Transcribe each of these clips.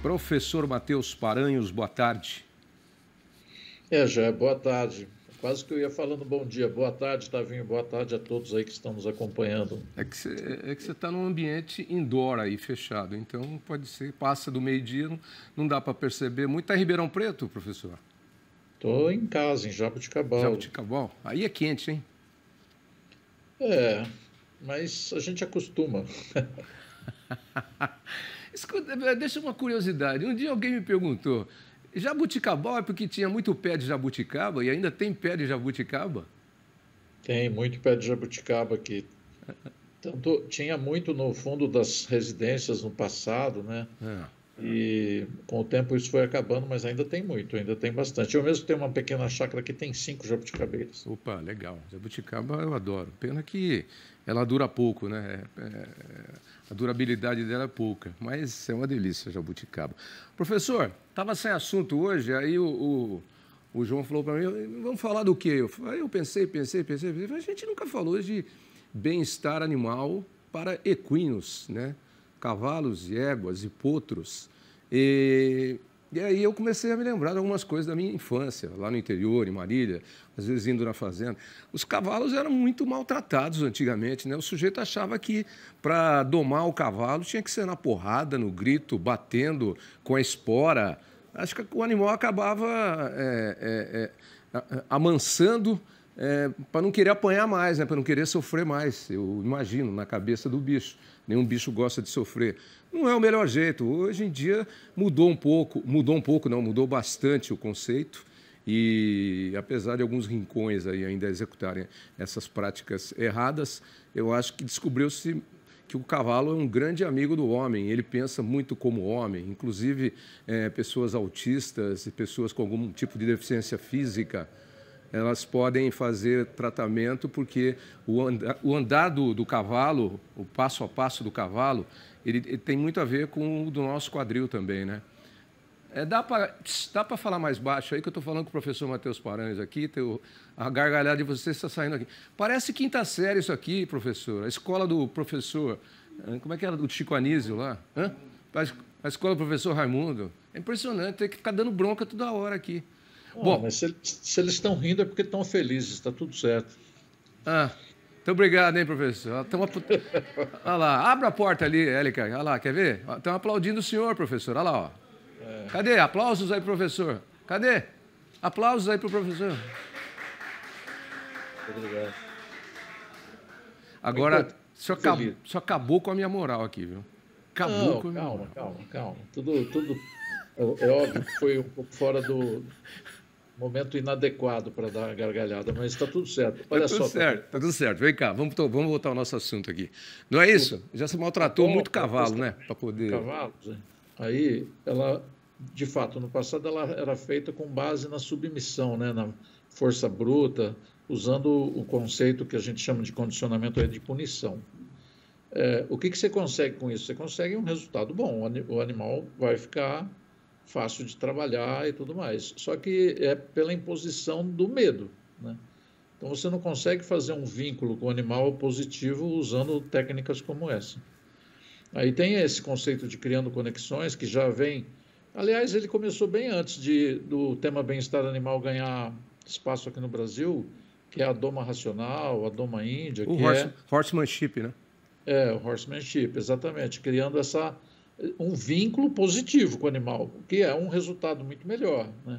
Professor Matheus Paranhos, boa tarde. Já, boa tarde. Quase que eu ia falando bom dia. Boa tarde, Tavinho. Boa tarde a todos aí que estão nos acompanhando. É que você está num ambiente indoor aí, fechado. Então, pode ser, passa do meio-dia, não dá para perceber muito. Está em Ribeirão Preto, professor? Estou em casa, em Jaboticabal. Jaboticabal? Aí é quente, hein? É, mas a gente acostuma. Escuta, deixa uma curiosidade. Um dia alguém me perguntou, jabuticabal é porque tinha muito pé de jabuticaba e ainda tem pé de jabuticaba? Tem muito pé de jabuticaba aqui. Tanto, tinha muito no fundo das residências no passado, né? É. E com o tempo isso foi acabando, mas ainda tem muito, ainda tem bastante. Eu mesmo tenho uma pequena chácara que tem 5 jabuticabeiras. Opa, legal. Jabuticaba eu adoro. Pena que ela dura pouco, né? A durabilidade dela é pouca, mas é uma delícia a jabuticaba. Professor, estava sem assunto hoje, aí o João falou para mim, vamos falar do quê? Aí eu pensei, a gente nunca falou de bem-estar animal para equinos, né? Cavalos e éguas e potros. E aí eu comecei a me lembrar de algumas coisas da minha infância, lá no interior, em Marília, às vezes indo na fazenda. Os cavalos eram muito maltratados antigamente, né? O sujeito achava que para domar o cavalo tinha que ser na porrada, no grito, batendo com a espora. Acho que o animal acabava amansando para não querer apanhar mais, né? Para não querer sofrer mais, eu imagino, na cabeça do bicho. Nenhum bicho gosta de sofrer. Não é o melhor jeito. Hoje em dia mudou bastante o conceito e apesar de alguns rincões aí ainda executarem essas práticas erradas, eu acho que descobriu-se que o cavalo é um grande amigo do homem, ele pensa muito como homem, inclusive pessoas autistas e pessoas com algum tipo de deficiência física, elas podem fazer tratamento porque o andar do cavalo, o passo a passo do cavalo, ele tem muito a ver com o do nosso quadril também, né? Dá para falar mais baixo aí, que eu estou falando com o professor Matheus Paranhos aqui, a gargalhada de vocês está saindo aqui. Parece quinta série isso aqui, professor. A escola do professor, como é que era, do Chico Anísio lá? Hã? A escola do professor Raimundo. É impressionante, tem que ficar dando bronca toda hora aqui. Bom, mas se eles estão rindo é porque estão felizes, está tudo certo. Muito obrigado, hein, professor. Olha lá, abre a porta ali, Élica. Olha lá, quer ver? Estão aplaudindo o senhor, professor. Olha lá, ó. Cadê? Aplausos aí, professor. Cadê? Aplausos aí para o professor. Obrigado. Agora, só acabou com a minha moral aqui, viu? Acabou com a minha moral. Calma. Tudo é óbvio que foi um pouco fora do momento inadequado para dar a gargalhada, mas está tudo certo. Olha só. Tá tudo certo. Vem cá, vamos voltar ao nosso assunto aqui. Não é isso? Já se maltratou muito cavalo, né? Para poder... Cavalos. Aí, ela, de fato, no passado ela era feita com base na submissão, né? Na força bruta, usando o conceito que a gente chama de condicionamento de punição. O que você consegue com isso? Você consegue um resultado bom. O animal vai ficar fácil de trabalhar e tudo mais. Só que é pela imposição do medo, né? Então você não consegue fazer um vínculo com o animal positivo usando técnicas como essa. Aí tem esse conceito de criando conexões que já vem... Aliás, ele começou bem antes do tema bem-estar animal ganhar espaço aqui no Brasil, que é a doma racional, a doma índia, horsemanship, né? O horsemanship, exatamente, criando um vínculo positivo com o animal, que é um resultado muito melhor, né?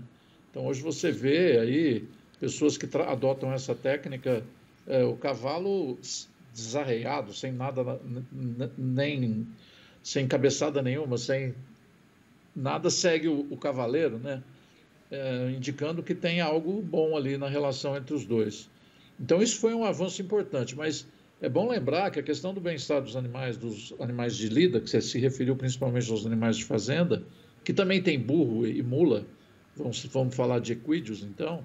Então, hoje você vê aí pessoas que adotam essa técnica, o cavalo desarreiado, sem nada, nem sem cabeçada nenhuma, sem nada, segue o cavaleiro, né? Indicando que tem algo bom ali na relação entre os dois. Então, isso foi um avanço importante, mas é bom lembrar que a questão do bem-estar dos animais de lida, que você se referiu principalmente aos animais de fazenda, que também tem burro e mula, vamos falar de equídeos, então,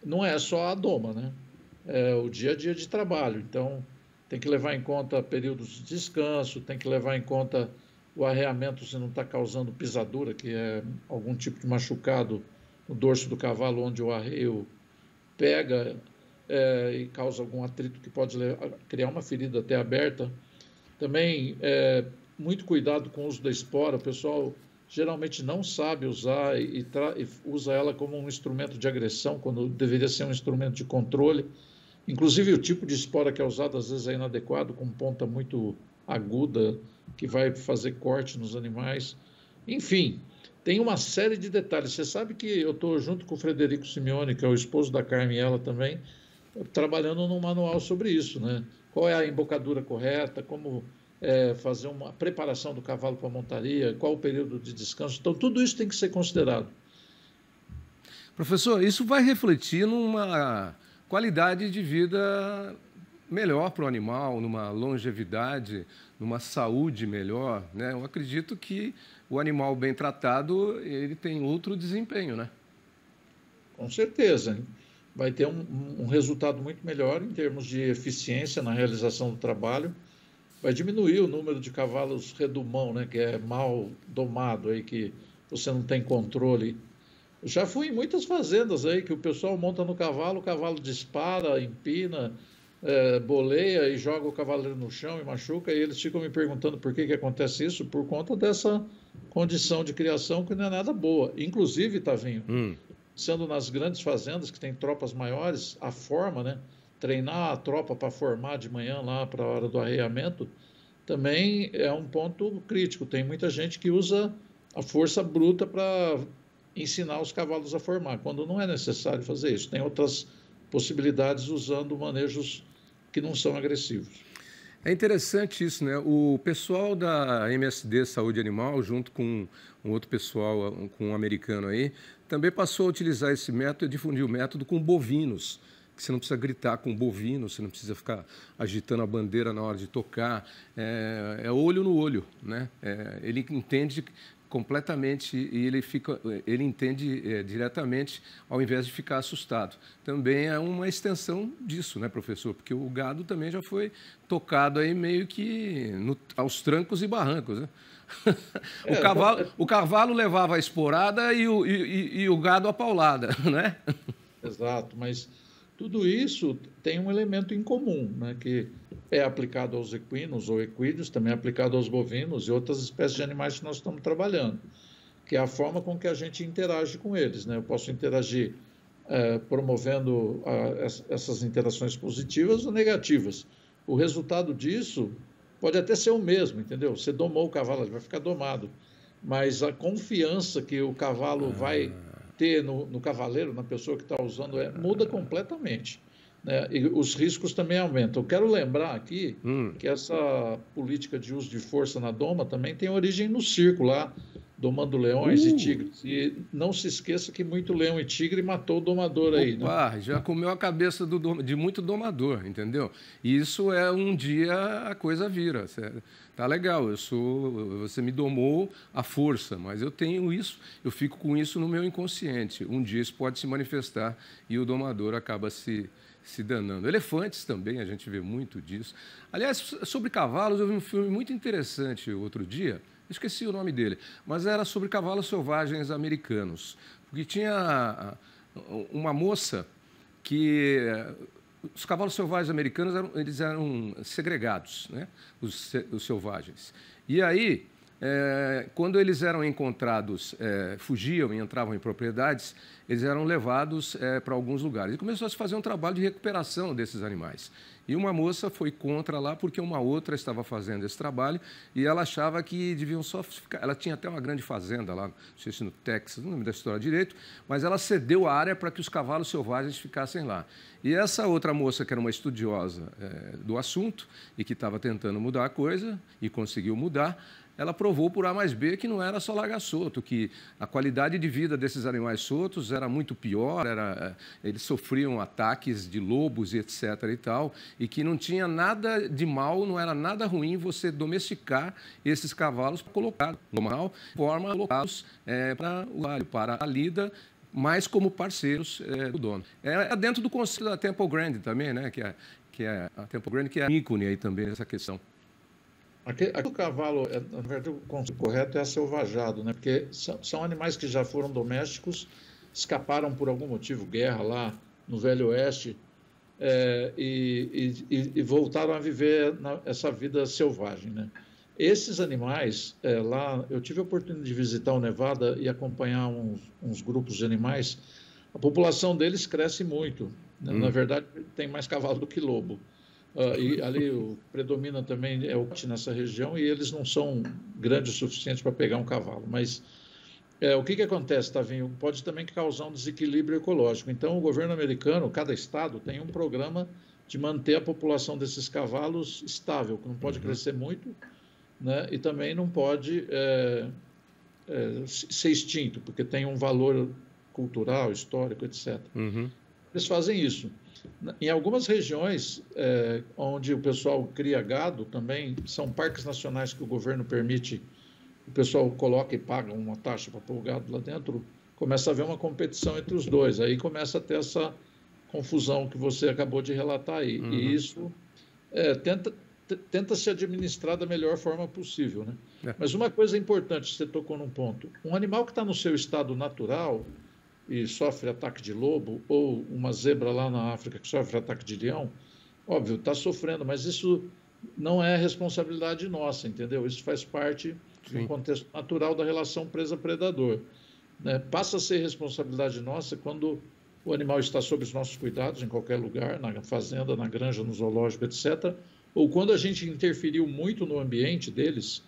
não é só a doma, né? É o dia a dia de trabalho. Então, tem que levar em conta períodos de descanso, tem que levar em conta o arreamento se não está causando pisadura, que é algum tipo de machucado no dorso do cavalo, onde o arreio pega e causa algum atrito que pode criar uma ferida até aberta. Também muito cuidado com o uso da espora. O pessoal geralmente não sabe usar e usa ela como um instrumento de agressão, quando deveria ser um instrumento de controle. Inclusive, o tipo de espora que é usado às vezes é inadequado, com ponta muito aguda, que vai fazer corte nos animais. Enfim, tem uma série de detalhes. Você sabe que eu estou junto com o Frederico Simeone, que é o esposo da Carmen, e ela também, trabalhando num manual sobre isso, né? Qual é a embocadura correta, como fazer uma preparação do cavalo para a montaria, qual o período de descanso. Então, tudo isso tem que ser considerado. Professor, isso vai refletir numa qualidade de vida melhor para o animal, numa longevidade, numa saúde melhor, né? Eu acredito que o animal bem tratado, ele tem outro desempenho, né? Com certeza. Vai ter um resultado muito melhor em termos de eficiência na realização do trabalho. Vai diminuir o número de cavalos redumão, né, que é mal domado, aí, que você não tem controle. Eu já fui em muitas fazendas aí que o pessoal monta no cavalo, o cavalo dispara, empina, boleia e joga o cavaleiro no chão e machuca, e eles ficam me perguntando por que acontece isso, por conta dessa condição de criação que não é nada boa. Inclusive, Tavinho, sendo nas grandes fazendas que tem tropas maiores, a forma, né? Treinar a tropa para formar de manhã lá para a hora do arreamento também é um ponto crítico. Tem muita gente que usa a força bruta para ensinar os cavalos a formar, quando não é necessário fazer isso. Tem outras possibilidades usando manejos que não são agressivos. É interessante isso, né? O pessoal da MSD Saúde Animal, junto com um outro pessoal, com um americano aí, também passou a utilizar esse método e difundir o método com bovinos, que você não precisa gritar com bovino, você não precisa ficar agitando a bandeira na hora de tocar, é olho no olho, né? Ele entende completamente e ele entende diretamente ao invés de ficar assustado. Também é uma extensão disso, né, professor? Porque o gado também já foi tocado aí meio que aos trancos e barrancos, né? O cavalo levava a esporada e o gado a paulada, né? Exato, mas tudo isso tem um elemento em comum, né, que é aplicado aos equinos ou equídeos, também é aplicado aos bovinos e outras espécies de animais que nós estamos trabalhando, que é a forma com que a gente interage com eles, né? Eu posso interagir promovendo essas interações positivas ou negativas. O resultado disso pode até ser o mesmo, entendeu? Você domou o cavalo, ele vai ficar domado, mas a confiança que o cavalo vai ter no cavaleiro, na pessoa que está usando, muda completamente, né? E os riscos também aumentam. Eu quero lembrar aqui que essa política de uso de força na doma também tem origem no circo lá, domando leões e tigres. E não se esqueça que muito leão e tigre matou o domador aí, né? Já comeu a cabeça de muito domador, entendeu? E isso um dia a coisa vira. Tá legal, você me domou à força, mas eu tenho isso, eu fico com isso no meu inconsciente. Um dia isso pode se manifestar e o domador acaba se danando. Elefantes também, a gente vê muito disso. Aliás, sobre cavalos, eu vi um filme muito interessante outro dia, esqueci o nome dele, mas era sobre cavalos selvagens americanos. Porque tinha uma moça que... Os cavalos selvagens americanos eles eram segregados, né? Os selvagens. E aí, quando eles eram encontrados, fugiam e entravam em propriedades, eles eram levados para alguns lugares. E começou a se fazer um trabalho de recuperação desses animais. E uma moça foi contra lá porque uma outra estava fazendo esse trabalho e ela achava que deviam só ficar... Ela tinha até uma grande fazenda lá, não sei se no Texas, não lembro da história direito, mas ela cedeu a área para que os cavalos selvagens ficassem lá. E essa outra moça, que era uma estudiosa do assunto e que estava tentando mudar a coisa e conseguiu mudar, ela provou por A mais B que não era só largar solto, que a qualidade de vida desses animais soltos era muito pior, eles sofriam ataques de lobos e etc. e tal, e que não tinha nada de mal, não era nada ruim você domesticar esses cavalos para colocar no normal, forma colocá-los para a lida, mas como parceiros do dono. É dentro do conceito da Temple Grande também, né? que é a Temple Grande, que é a ícone aí também nessa questão. Aqui o cavalo, na verdade, o conceito correto é aselvajado, né? Porque são animais que já foram domésticos, escaparam por algum motivo, guerra lá no Velho Oeste, e voltaram a viver essa vida selvagem, né? Esses animais, lá, eu tive a oportunidade de visitar o Nevada e acompanhar uns grupos de animais. A população deles cresce muito, né? Na verdade, tem mais cavalo do que lobo. E ali predomina também o nessa região e eles não são grandes o suficiente para pegar um cavalo. Mas o que acontece, Tavinho? Pode também causar um desequilíbrio ecológico. Então, o governo americano, cada estado, tem um programa de manter a população desses cavalos estável, que não pode crescer muito, né? E também não pode ser extinto, porque tem um valor cultural, histórico, etc. Eles fazem isso. Em algumas regiões onde o pessoal cria gado também, são parques nacionais que o governo permite, o pessoal coloca e paga uma taxa para pôr o gado lá dentro, começa a haver uma competição entre os dois, aí começa a ter essa confusão que você acabou de relatar aí. E isso tenta se administrar da melhor forma possível, né? Mas uma coisa importante, você tocou num ponto, um animal que está no seu estado natural e sofre ataque de lobo, ou uma zebra lá na África que sofre ataque de leão, óbvio, está sofrendo, mas isso não é responsabilidade nossa, entendeu? Isso faz parte de um contexto natural da relação presa-predador, né? Passa a ser responsabilidade nossa quando o animal está sob os nossos cuidados, em qualquer lugar, na fazenda, na granja, no zoológico, etc., ou quando a gente interferiu muito no ambiente deles.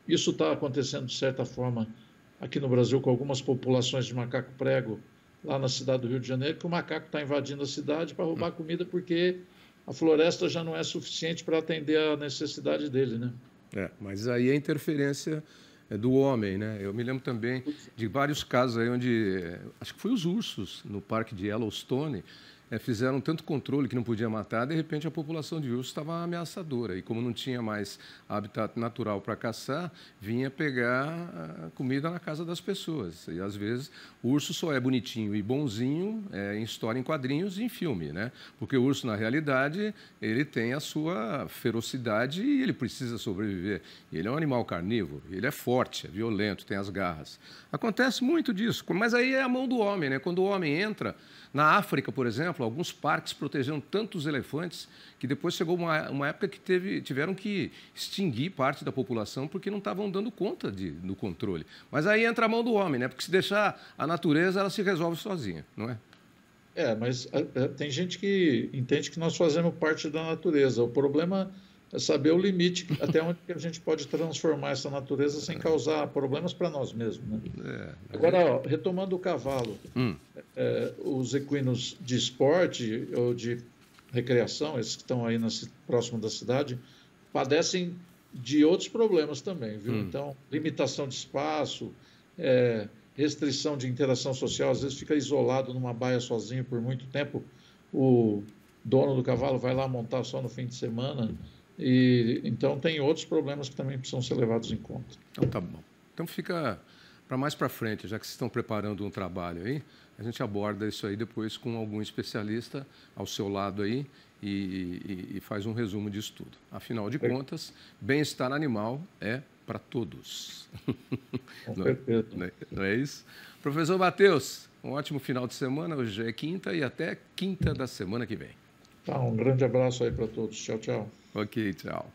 Isso está acontecendo, de certa forma, aqui no Brasil, com algumas populações de macaco-prego, lá na cidade do Rio de Janeiro, que o macaco está invadindo a cidade para roubar comida, porque a floresta já não é suficiente para atender a necessidade dele, né? Mas aí a interferência do homem, né? Eu me lembro também de vários casos aí onde, acho que foi os ursos, no parque de Yellowstone, fizeram tanto controle que não podia matar, de repente a população de ursos estava ameaçadora. E como não tinha mais habitat natural para caçar, vinha pegar comida na casa das pessoas. E às vezes o urso só é bonitinho e bonzinho em história, em quadrinhos e em filme, né? Porque o urso, na realidade, ele tem a sua ferocidade e ele precisa sobreviver. Ele é um animal carnívoro, ele é forte, é violento, tem as garras. Acontece muito disso, mas aí é a mão do homem, né? Quando o homem entra... Na África, por exemplo, alguns parques protegeram tantos elefantes que depois chegou uma época que tiveram que extinguir parte da população porque não estavam dando conta do controle. Mas aí entra a mão do homem, né? Porque se deixar a natureza, ela se resolve sozinha, não é? Mas tem gente que entende que nós fazemos parte da natureza. O problema é saber o limite, até onde que a gente pode transformar essa natureza sem causar problemas para nós mesmos, né? Agora, retomando o cavalo, os equinos de esporte ou de recreação, esses que estão aí próximo da cidade, padecem de outros problemas também, viu? Então, limitação de espaço, restrição de interação social, às vezes fica isolado numa baia sozinho por muito tempo, o dono do cavalo vai lá montar só no fim de semana, então tem outros problemas que também precisam ser levados em conta. Então tá bom. Então fica para mais para frente, já que vocês estão preparando um trabalho aí, a gente aborda isso aí depois com algum especialista ao seu lado aí e faz um resumo disso tudo. Afinal de contas, bem-estar animal é para todos. Não é isso? Professor Matheus, um ótimo final de semana. Hoje já é quinta e até quinta da semana que vem. Tá, um grande abraço aí para todos. Tchau, tchau. Ok, tchau.